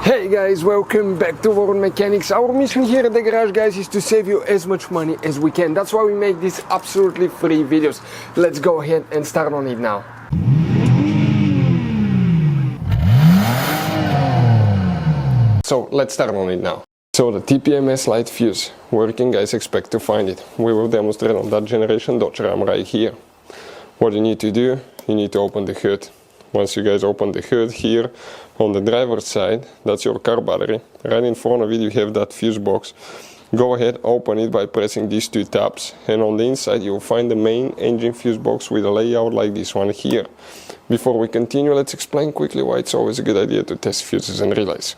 Hey guys, welcome back to World Mechanics. Our mission here at the garage, guys, is to save you as much money as we can. That's why we make these absolutely free videos. Let's go ahead and start on it now. So let's start on it now. So the TPMS light fuse, where can guys expect to find it? We will demonstrate on that generation Dodge Ram right here. What you need to do, you need to open the hood. Once you guys open the hood here on the driver's side, that's your car battery. Right in front of it you have that fuse box. Go ahead, open it by pressing these two tabs, and on the inside you will find the main engine fuse box with a layout like this one here. Before we continue, let's explain quickly why it's always a good idea to test fuses and relays.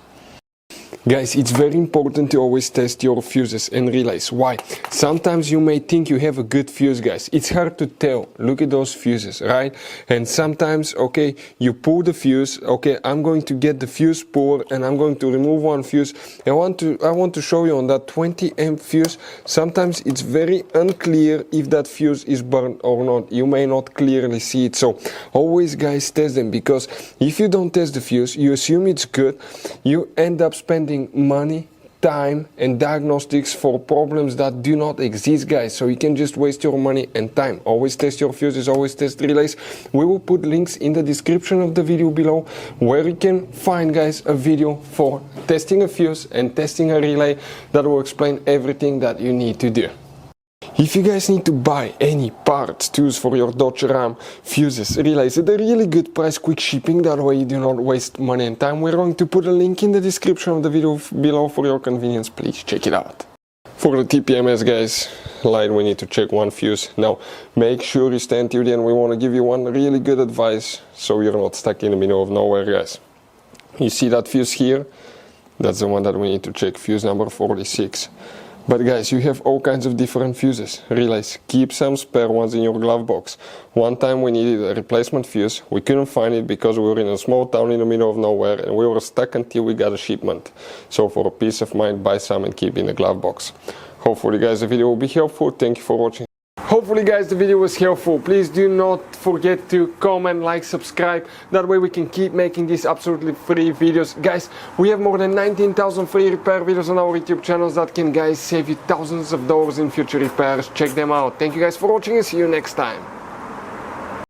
Guys, it's very important to always test your fuses and relays. Why? Sometimes you may think you have a good fuse, guys. It's hard to tell. Look at those fuses, right? And sometimes, okay, you pull the fuse. Okay, I'm going to get the fuse puller and I'm going to remove one fuse. I want to show you on that 20 amp fuse. Sometimes it's very unclear if that fuse is burned or not. You may not clearly see it. So always, guys, test them, because if you don't test the fuse, you assume it's good. You end up spending money, time and diagnostics for problems that do not exist, guys. So you can just waste your money and time. Always test your fuses, always test relays. We will put links in the description of the video below where you can find, guys, a video for testing a fuse and testing a relay that will explain everything that you need to do. If you guys need to buy any parts, tools for your Dodge Ram, fuses, relays at a really good price, quick shipping, that way you do not waste money and time, we're going to put a link in the description of the video below for your convenience. Please check it out. For the TPMS, guys, light, we need to check one fuse. Now, make sure you stand till the end. We want to give you one really good advice so you're not stuck in the middle of nowhere, guys. You see that fuse here? That's the one that we need to check, fuse number 46. But guys, you have all kinds of different fuses, relays. Keep some spare ones in your glove box. One time we needed a replacement fuse. We couldn't find it because we were in a small town in the middle of nowhere and we were stuck until we got a shipment. So for a peace of mind, buy some and keep in the glove box. Hopefully, guys, the video will be helpful. Thank you for watching. Hopefully, guys, the video was helpful. Please do not forget to comment, like, subscribe. That way we can keep making these absolutely free videos. Guys, we have more than 19,000 free repair videos on our YouTube channels that can, guys, save you thousands of dollars in future repairs. Check them out. Thank you guys for watching and see you next time.